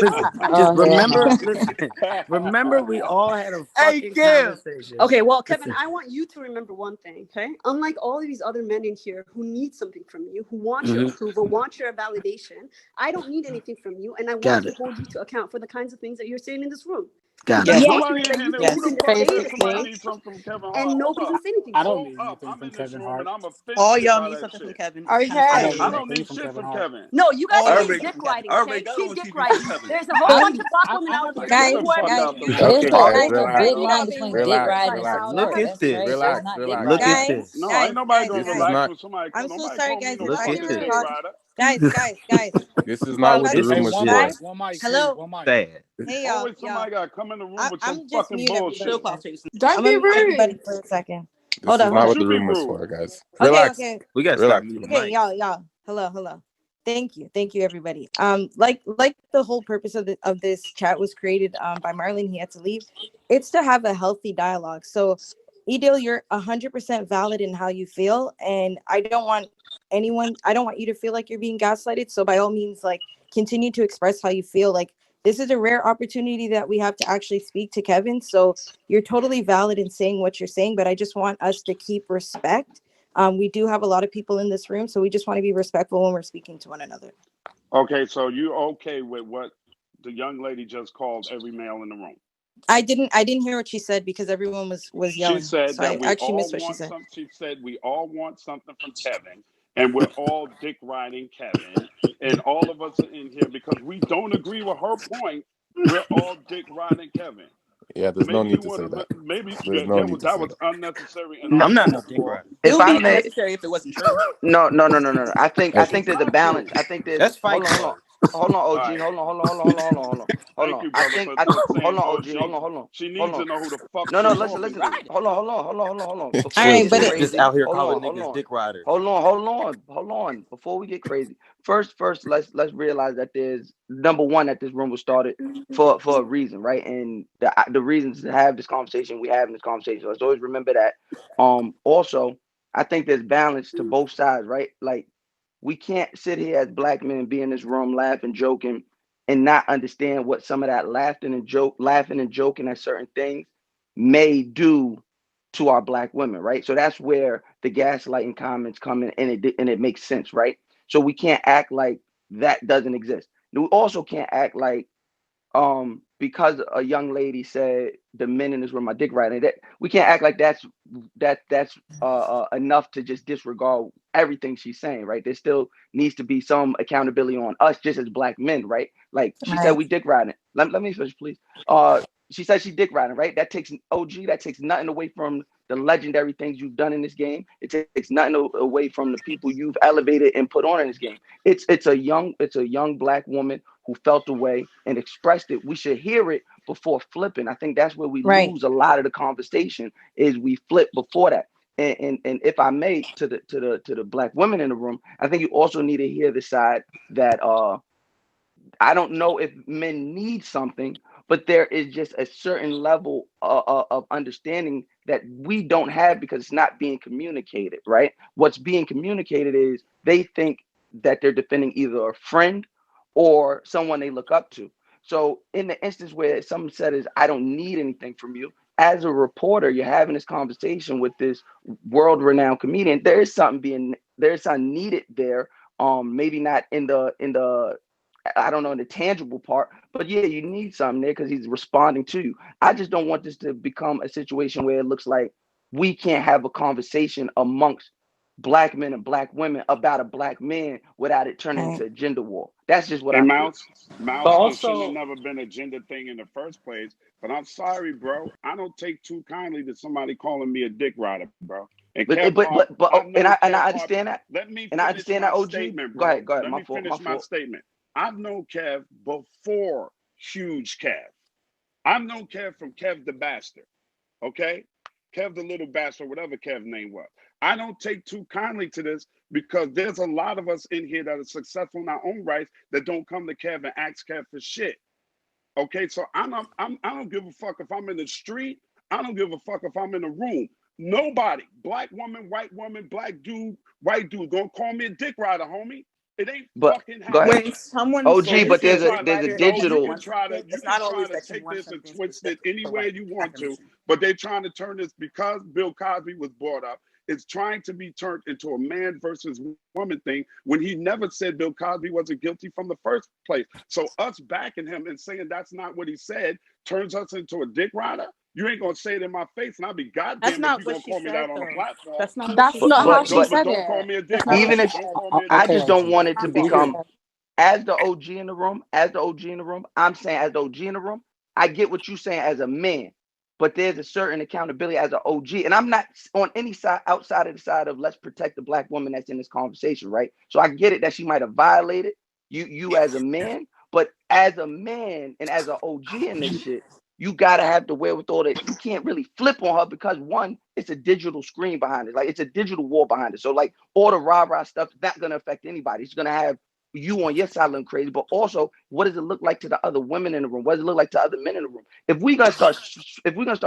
Listen, just Oh, remember, hell listen, remember we all had a Hey, fucking Kim. conversation. Okay, well, Kevin, Listen. I want you to remember one thing, okay? Unlike all of these other men in here who need something from you, who want your approval, want your validation, I don't need anything from you, and I want Got to it. hold you to account for the kinds of things that you're saying in this room. Got There's it. Yes. some Nobody things in that here. you think Who you the can fuck say said in this somebody Basically, room, needs something from Kevin Hart? and Hold nobody up. can say anything I to don't you. Hold need up. anything I'm from in this Kevin room Hart. and I'm All offended y'all by need that something from shit. Kevin. Okay. Kind of I sad. don't I need don't anything need from shit Kevin from Hart. Kevin. No, you guys All are y'all being need Irving, something dick from Kevin. riding, okay? Irving, I Keep don't dick see you from riding. Kevin. There's a whole I bunch need of black I, women I out have a here Get who the Guys, want fuck you. guys, out the room. There's Okay, no All guys, right, type go of ahead, dick And go you are ahead. riding being between dick dick relax, riders. riding. relax, So look Go at ahead. relax, that's this. straight. That's relax, not dick relax. Look at riding. Guys, this. No, ain't guys, nobody guys, gonna This is guys. relax not. when somebody I'm call. so Nobody sorry, call me guys. no If Look I at fucking can dick this. talk, rider. guys. This is not Y'all what let the me This room is was hey, for. guys. one mic, please. Hello. One mic. sad. Hey, y'all, Always y'all. somebody gotta come in the room with some I'm just fucking mute everybody bullshit. then. Don't I'm be gonna mute rude. everybody for a second. This Hold is on, hold not Don't on. what you the be room was rude. for, guys. Okay, Relax. okay. We gotta start Relax. muting Okay, mics. y'all. Hello. Thank you, everybody. Like the whole purpose of this chat was created by Marlon. He had to leave. It's to have a healthy dialogue. So, Edil, you're 100% valid in how you feel, and I don't want anyone. I don't want you to feel like you're being gaslighted. So, by all means, like continue to express how you feel. Like this is a rare opportunity that we have to actually speak to Kevin. So, you're totally valid in saying what you're saying, but I just want us to keep respect. We do have a lot of people in this room, so we just want to be respectful when we're speaking to one another. Okay, so you okay with what the young lady just called every male in the room? I didn't hear what she said because everyone was She yelling. said So I that we actually all missed what she want said. some. She said we all want something from Kevin, and we're all dick riding Kevin, and all of us are in here because we don't agree with her point. We're all dick riding Kevin. Yeah, there's no Maybe you need to want say to. that. Maybe There's no need well, to that say was that. unnecessary and No, It, I'm not no uncalled dick for. rider. it it If would I be may, unnecessary if it wasn't true. no. I think Hey, there's a balance. I think there's Let's fight clothes. hold on, All OG, right. hold Thank on. you, brother, for Hold saying on, OG, OG. She hold needs on. to know who the fuck No, she listen, talking to. hold on. All Before we right, Shit, get but just it, just crazy, out here calling niggas dick riders. hold on. Before we get crazy, first, let's realize that there's number one that this room was started for a reason, right? And the reasons to have this conversation, we having this conversation. Let's always remember that. Also, I think there's balance to both sides, right? Like we can't sit here as black men, be in this room laughing, joking, and not understand what some of that laughing and joking at certain things may do to our black women, right? So that's where the gaslighting comments come in, and it makes sense, right? So we can't act like that doesn't exist. We also can't act like because a young lady said the men in this room are dick riding, that we can't act like that's enough to just disregard everything she's saying, right? There still needs to be some accountability on us just as black men, right? Like she said right. we dick riding. Let me finish, please. She said she dick riding, right? That takes OG, that takes nothing away from the legendary things you've done in this game. It takes nothing away from the people you've elevated and put on in this game. It's a young black woman who felt the way and expressed it. We should hear it before flipping. I think that's where we Right. lose a lot of the conversation is we flip before that. And if I may, to the black women in the room, I think you also need to hear the side that I don't know if men need something, but there is just a certain level of understanding that we don't have because it's not being communicated, right? What's being communicated is they think that they're defending either a friend or someone they look up to. So in the instance where someone said is I don't need anything from you, as a reporter, you're having this conversation with this world-renowned comedian. There's something needed there. Maybe not in the I don't know in the tangible part, but yeah, you need something there because he's responding to you. I just don't want this to become a situation where it looks like we can't have a conversation amongst black men and black women about a black man without it turning Right. into a gender war. That's just what I And feel. But Mouse, it shouldn't have also, never been a gender thing in the first place. But I'm sorry, bro. I don't take too kindly to somebody calling me a dick rider, bro. And But Kev but Hart, but, but I've and known I Kev Hart. understand that, Let me and I finish understand that. my OG, statement, go ahead, bro. go ahead. Let My me fault, my finish my fault. statement. I've known Kev before Huge Kev. I've known Kev from Kev the Bastard. Okay? Kev the Little Bastard, whatever Kev's name was. I don't take too kindly to this because there's a lot of us in here that are successful in our own rights that don't come to Kev and ask Kev for shit. Okay, so I don't give a fuck if I'm in the street. I don't give a fuck if I'm in a room. Nobody, black woman, white woman, black dude, white dude, gonna call me a dick rider, homie. It ain't But fucking go ahead. happening. When someone OG, So you but can there's try a you digital. can try to it's not always that you take want this and something twist it specific, any but way like you want to, definition. but they're trying to turn this because Bill Cosby was brought up. It's trying to be turned into a man versus woman thing when he never said Bill Cosby wasn't guilty from the first place. So us backing him and saying that's not what he said turns us into a dick rider. You ain't gonna say it in my face, and I'll be That's goddamn if not you're what gonna she call me said, that on a though. platform. That's not what That's she not said. how she But said don't call it. me a That's dick not what rider. Even she if Don't said. call me a I dick Okay, just rider. don't OG. want it That's to not what she become said. as the OG in the room, I'm saying as the OG in the room, I get what you're saying as a man, but there's a certain accountability as an OG. And I'm not on any side outside of the side of let's protect the black woman that's in this conversation, right? So I get it that she might have violated you as a man, but as a man and as an OG in this shit, you gotta have the wherewithal that you can't really flip on her because one, it's a digital screen behind it. Like it's a digital wall behind it. So like all the rah-rah stuff is not gonna affect anybody. It's gonna have you on your side looking crazy, but also what does it look like to the other women in the room? What does it look like to other men in the room? If we're gonna start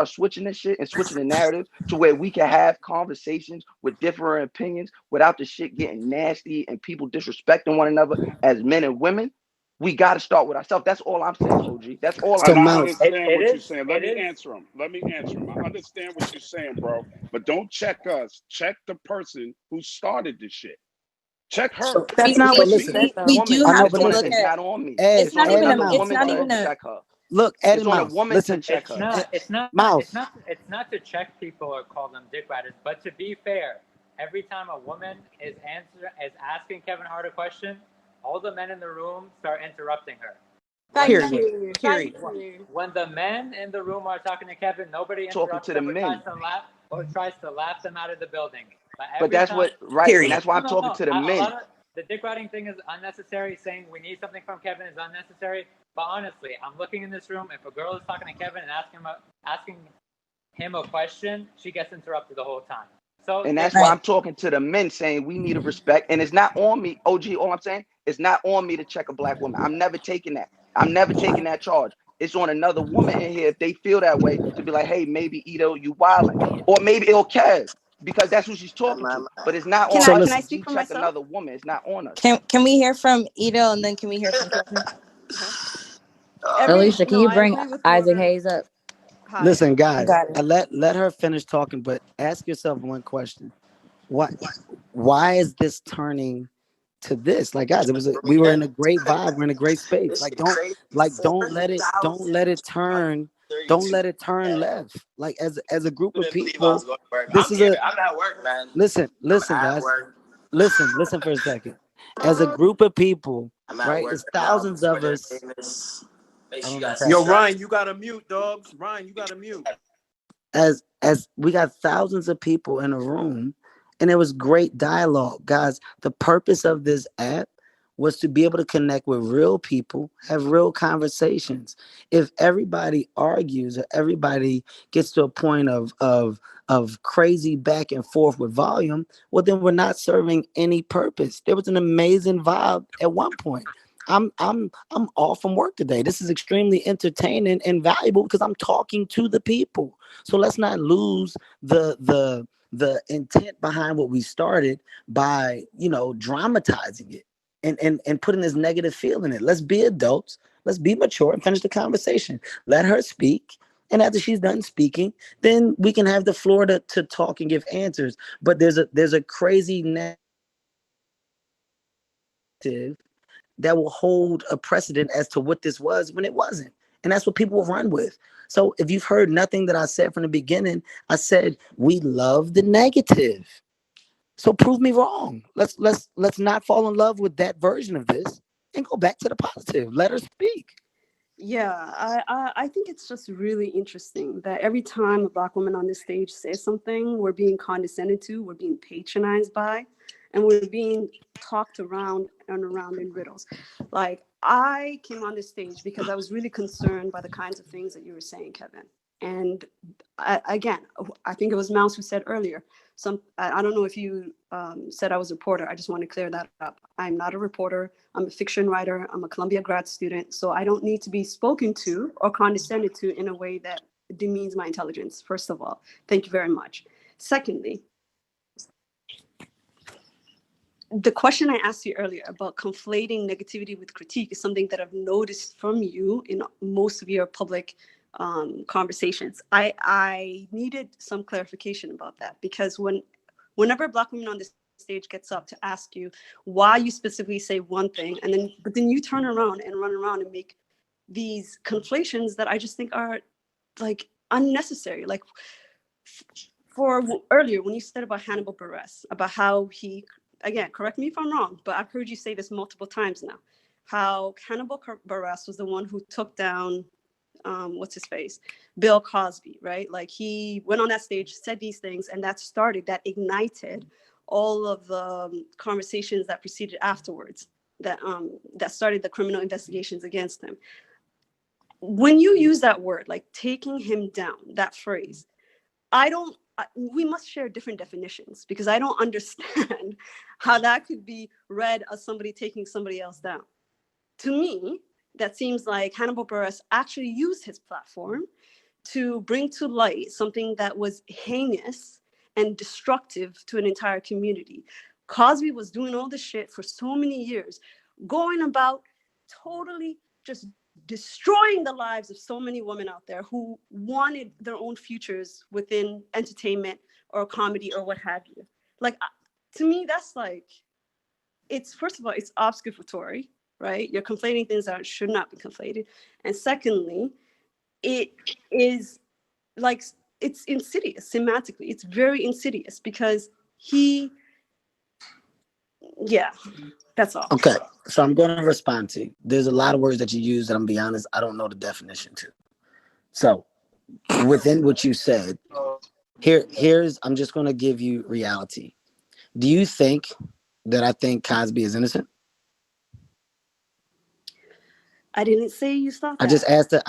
switching this shit and switching the narrative to where we can have conversations with different opinions without the shit getting nasty and people disrespecting one another as men and women, we got to start with ourselves. That's all I'm saying, OG. That's all I'm So And I saying. Mouse, understand what you're is. saying. Let It me is. answer him. I understand what you're saying, bro. But don't check us. Check the person who started this shit. Check so her. That's not so what It's she listen, said, It's a though. We woman. do I know, have It's but to on. look listen, It's at not on me. Ed, it's It's on not Ed even a and another it's Mouse. woman not to even a check her. Look, Ed It's and on a Mouse. woman to Listen, check her. Ed, It's not. Mouse. It's not to check people or call them dick riders. But to be fair, every time a woman is asking Kevin Hart a question, all the men in the room start interrupting her. Thank Period. you. Period. Thank you. When the men in the room are talking to Kevin, nobody Talking interrupts to the them men. or tries to laugh them out of the building. But But every that's time, what right, and Period. that's why I'm talking no. to the A men. lot of the dick riding thing is unnecessary. Saying we need something from Kevin is unnecessary. But honestly, I'm looking in this room. If a girl is talking to Kevin and asking him a question, she gets interrupted the whole time. So And dick that's why right. I'm talking to the men saying we need a respect. And it's not on me, OG. All I'm saying, it's not on me to check a black woman. I'm never taking that. I'm never taking that charge. It's on another woman in here if they feel that way to be like, hey, maybe Ito, you wildin'. Or maybe it'll Kev, because that's who she's talking to. But it's not Can on So I us can I to listen. speak G for check myself? another woman. It's not on us. Can we hear from Ito and then can we hear from Kevin? Okay. Alicia, can No, you I bring agree with Isaac whoever. Hayes up? Hi. Listen, I guys, got it. let her finish talking, but ask yourself one question. Why is this turning to this? Like, guys, we were in a great vibe, we're in a great space. Don't let it turn, don't let it turn left. Like as a group of people, this is a I'm at work, man. listen, I'm at guys. work. Listen for a second. As a group of people, I'm at right? work It's right now thousands of before they're us. famous. Make I sure don't you know guys what's happening. Yo, subscribe. Ryan, you got to mute, dogs. Ryan, you got to mute. As we got thousands of people in a room, and it was great dialogue, guys. The purpose of this app was to be able to connect with real people, have real conversations. If everybody argues or everybody gets to a point of crazy back and forth with volume, well, then we're not serving any purpose. There was an amazing vibe at one point. I'm off from work today. This is extremely entertaining and valuable because I'm talking to the people. So let's not lose the intent behind what we started by dramatizing it and putting this negative feel in it. Let's be adults. Let's be mature and finish the conversation. Let her speak. And after she's done speaking, then we can have the floor to talk and give answers. But there's a crazy narrative that will hold a precedent as to what this was when it wasn't. And that's what people will run with. So if you've heard nothing that I said from the beginning, I said we love the negative. So prove me wrong. Let's not fall in love with that version of this and go back to the positive. Let her speak. Yeah, I think it's just really interesting that every time a Black woman on this stage says something, we're being condescended to, we're being patronized by, and we're being talked around and around in riddles. Like, I came on this stage because I was really concerned by the kinds of things that you were saying, Kevin. And again, I think it was Mouse who said earlier, I don't know if you said I was a reporter. I just want to clear that up. I'm not a reporter. I'm a fiction writer. I'm a Columbia grad student. So I don't need to be spoken to or condescended to in a way that demeans my intelligence, first of all. Thank you very much. Secondly, the question I asked you earlier about conflating negativity with critique is something that I've noticed from you in most of your public conversations. I needed some clarification about that, because whenever a Black woman on the stage gets up to ask you why you specifically say one thing, but then you turn around and run around and make these conflations that I just think are like unnecessary. Like for earlier when you said about Hannibal Buress, about how he, again, correct me if I'm wrong, but I've heard you say this multiple times now, how Hannibal Buress was the one who took down what's his face, Bill Cosby, right? Like he went on that stage, said these things, and that ignited all of the conversations that proceeded afterwards, that started the criminal investigations against him. When you use that word, like taking him down, that phrase, we must share different definitions, because I don't understand how that could be read as somebody taking somebody else down. To me, that seems like Hannibal Buress actually used his platform to bring to light something that was heinous and destructive to an entire community. Cosby was doing all this shit for so many years, going about totally just destroying the lives of so many women out there who wanted their own futures within entertainment or comedy or what have you. Like, to me, that's like, it's, first of all, it's obfuscatory, right? You're conflating things that should not be conflated. And secondly, it is like, it's insidious semantically. It's very insidious, because that's all. Okay, so I'm going to respond to you. There's a lot of words that you use that, I'm gonna be honest, I don't know the definition to. So within what you said, here's I'm just going to give you reality. Do you think that I think Cosby is innocent? I didn't say you thought that. I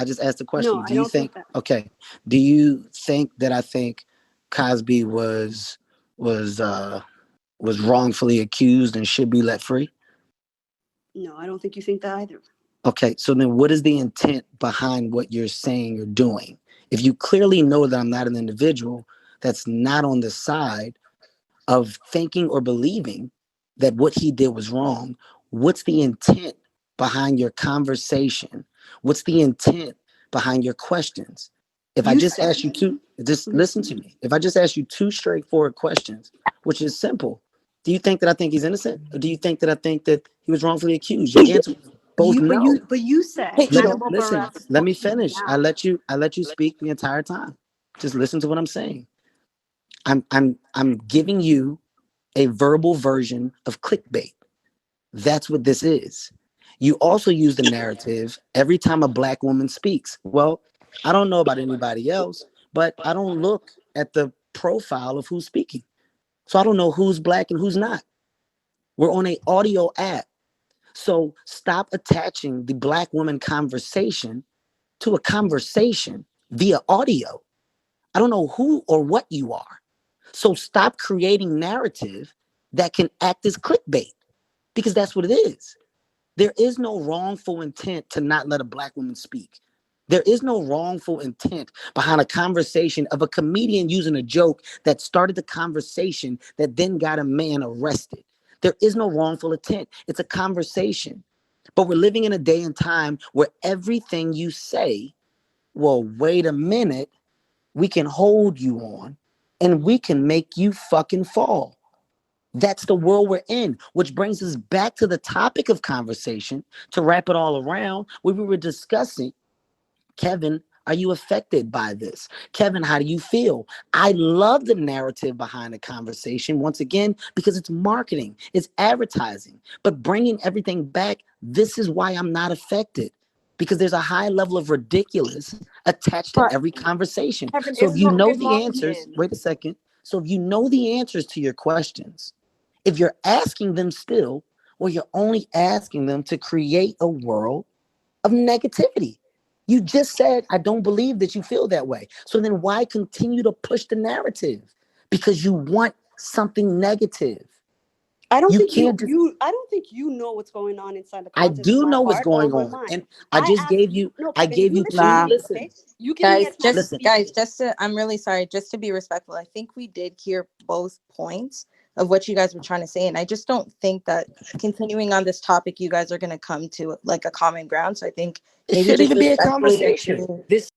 just asked the question. No, I don't think that. Okay. Do you think that I think Cosby was wrongfully accused and should be let free? No, I don't think you think that either. Okay, so then what is the intent behind what you're saying or doing? If you clearly know that I'm not an individual that's not on the side of thinking or believing that what he did was wrong, what's the intent behind your conversation? What's the intent behind your questions? If I just ask you two, just listen to me. If I just ask you two straightforward questions, which is simple, do you think that I think he's innocent, or do you think that I think that he was wrongfully accused? Your answer was both no. But you said Listen. Let me finish. I let you speak the entire time. Just listen to what I'm saying. I'm giving you a verbal version of clickbait. That's what this is. You also use the narrative every time a Black woman speaks. Well, I don't know about anybody else, but I don't look at the profile of who's speaking. So I don't know who's Black and who's not. We're on an audio app. So stop attaching the Black woman conversation to a conversation via audio. I don't know who or what you are. So stop creating narrative that can act as clickbait, because that's what it is. There is no wrongful intent to not let a Black woman speak. There is no wrongful intent behind a conversation of a comedian using a joke that started the conversation that then got a man arrested. There is no wrongful intent. It's a conversation. But we're living in a day and time where everything you say, well, wait a minute, we can hold you on and we can make you fucking fall. That's the world we're in, which brings us back to the topic of conversation to wrap it all around, where we were discussing, Kevin, are you affected by this? Kevin, how do you feel? I love the narrative behind the conversation, once again, because it's marketing, it's advertising. But bringing everything back, this is why I'm not affected, because there's a high level of ridiculous attached to every conversation. Kevin, So it's if you not know good the answers, marketing. wait a second. So if you know the answers to your questions, if you're asking them still, well, you're only asking them to create a world of negativity. You just said, I don't believe that you feel that way. So then why continue to push the narrative? Because you want something negative. I don't think can't I don't think you know what's going on inside the I contents of do my know what's heart or going my on. mind. And I just gave you, No, I Kevin, gave you you listen to two. me, Listen, okay? You give me a time to speak. Guys, I'm really sorry, just to be respectful, I think we did hear both points, of what you guys were trying to say. And I just don't think that continuing on this topic, you guys are going to come to like a common ground. So I think It maybe shouldn't just even be a respectfully conversation. continue. This